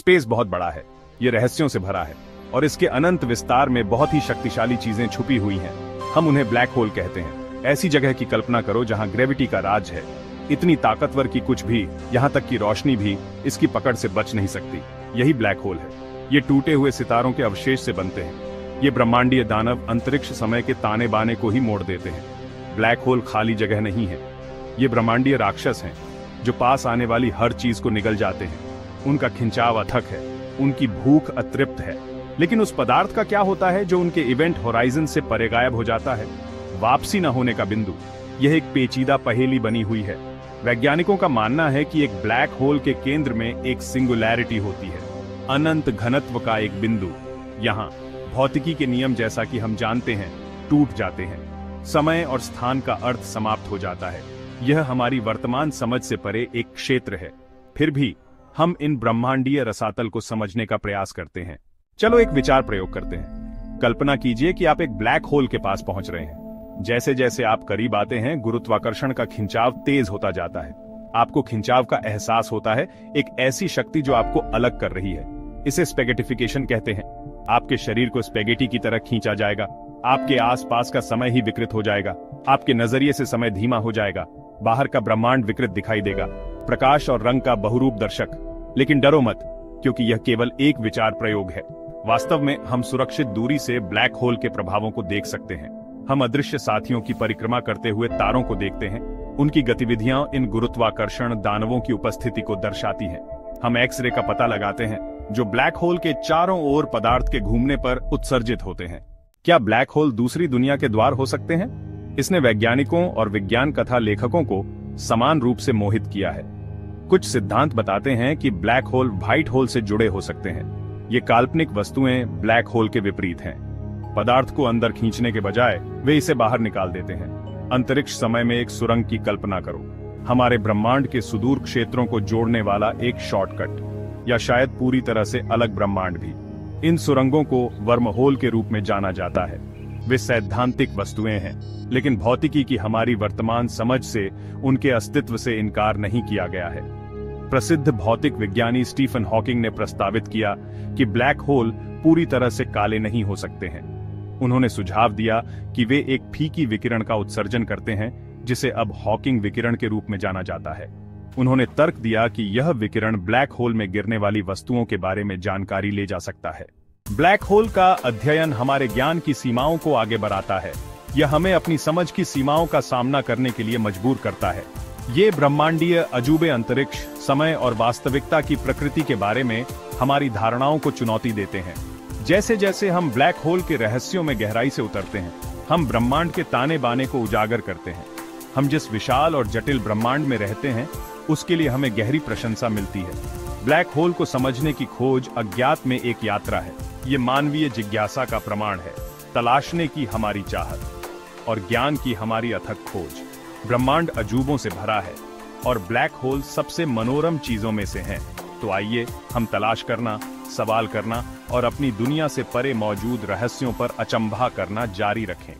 Space बहुत बड़ा है, ये रहस्यों से भरा है और इसके अनंत विस्तार में बहुत ही शक्तिशाली चीजें छुपी हुई हैं। हम उन्हें ब्लैक होल कहते हैं। ऐसी जगह की कल्पना करो जहां ग्रेविटी का राज है, इतनी ताकतवर कि कुछ भी, यहाँ तक कि रोशनी भी इसकी पकड़ से बच नहीं सकती। यही ब्लैक होल है। ये टूटे हुए सितारों के अवशेष से बनते हैं। ये ब्रह्मांडीय दानव अंतरिक्ष समय के ताने बाने को ही मोड़ देते हैं। ब्लैक होल खाली जगह नहीं है, ये ब्रह्मांडीय राक्षस हैं जो पास आने वाली हर चीज को निगल जाते हैं। उनका खिंचाव अथक है, उनकी भूख अतृप्त है। लेकिन उस पदार्थ का क्या होता है जो उनके इवेंट होराइजन से परे गायब हो जाता है? वापसी न होने का बिंदु। यह एक पेचीदा पहेली बनी हुई है। वैज्ञानिकों का मानना है कि एक ब्लैक होल के केंद्र में एक सिंगुलैरिटी होती है, अनंत घनत्व का एक बिंदु। यहाँ भौतिकी के नियम, जैसा कि हम जानते हैं, टूट जाते हैं। समय और स्थान का अर्थ समाप्त हो जाता है। यह हमारी वर्तमान समझ से परे एक क्षेत्र है। फिर भी हम इन ब्रह्मांडीय रसातल को समझने का प्रयास करते हैं। चलो एक विचार प्रयोग करते हैं। कल्पना कीजिए कि आप एक ब्लैक होल के पास पहुंच रहे हैं। जैसे जैसे आप करीब आते हैं, गुरुत्वाकर्षण का खिंचाव तेज होता जाता है। आपको खिंचाव का एहसास होता है, एक ऐसी शक्ति जो आपको अलग कर रही है। इसे स्पेगेटिफिकेशन कहते हैं। आपके शरीर को स्पेगेटी की तरह खींचा जाएगा। आपके आसपास का समय ही विकृत हो जाएगा। आपके नजरिए से समय धीमा हो जाएगा। बाहर का ब्रह्मांड विकृत दिखाई देगा, प्रकाश और रंग का बहुरूप दर्शक। लेकिन डरो मत, क्योंकि यह केवल एक विचार प्रयोग है। वास्तव में हम सुरक्षित दूरी से ब्लैक होल के प्रभावों को देख सकते हैं। हम अदृश्य साथियों की परिक्रमा करते हुए तारों को देखते हैं। उनकी गतिविधियां इन गुरुत्वाकर्षण दानवों की उपस्थिति को दर्शाती हैं। हम एक्सरे का पता लगाते हैं, जो ब्लैक होल के चारों ओर पदार्थ के घूमने पर उत्सर्जित होते हैं। क्या ब्लैक होल दूसरी दुनिया के द्वार हो सकते हैं? इसने वैज्ञानिकों और विज्ञान कथा लेखकों को समान रूप से मोहित किया है। कुछ सिद्धांत बताते हैं कि ब्लैक होल व्हाइट होल से जुड़े हो सकते हैं। ये काल्पनिक वस्तुएं ब्लैक होल के विपरीत हैं। पदार्थ को अंदर खींचने के बजाय वे इसे बाहर निकाल देते हैं। अंतरिक्ष समय में एक सुरंग की कल्पना करो, हमारे ब्रह्मांड के सुदूर क्षेत्रों को जोड़ने वाला एक शॉर्टकट, या शायद पूरी तरह से अलग ब्रह्मांड भी। इन सुरंगों को वर्महोल के रूप में जाना जाता है। वे सैद्धांतिक वस्तुएं हैं, लेकिन भौतिकी की हमारी वर्तमान समझ से उनके अस्तित्व से इनकार नहीं किया गया है। प्रसिद्ध भौतिक विज्ञानी स्टीफन हॉकिंग ने प्रस्तावित किया कि ब्लैक होल पूरी तरह से काले नहीं हो सकते हैं। उन्होंने सुझाव दिया कि वे एक फीकी विकिरण का उत्सर्जन करते हैं, जिसे अब हॉकिंग विकिरण के रूप में जाना जाता है। उन्होंने तर्क दिया कि यह विकिरण ब्लैक होल में गिरने वाली वस्तुओं के बारे में जानकारी ले जा सकता है। ब्लैक होल का अध्ययन हमारे ज्ञान की सीमाओं को आगे बढ़ाता है। यह हमें अपनी समझ की सीमाओं का सामना करने के लिए मजबूर करता है। ये ब्रह्मांडीय अजूबे अंतरिक्ष, समय और वास्तविकता की प्रकृति के बारे में हमारी धारणाओं को चुनौती देते हैं। जैसे जैसे हम ब्लैक होल के रहस्यों में गहराई से उतरते हैं, हम ब्रह्मांड के ताने बाने को उजागर करते हैं। हम जिस विशाल और जटिल ब्रह्मांड में रहते हैं, उसके लिए हमें गहरी प्रशंसा मिलती है। ब्लैक होल को समझने की खोज अज्ञात में एक यात्रा है। ये मानवीय जिज्ञासा का प्रमाण है, तलाशने की हमारी चाहत और ज्ञान की हमारी अथक खोज। ब्रह्मांड अजूबों से भरा है और ब्लैक होल सबसे मनोरम चीजों में से हैं। तो आइए हम तलाश करना, सवाल करना और अपनी दुनिया से परे मौजूद रहस्यों पर अचंभा करना जारी रखें।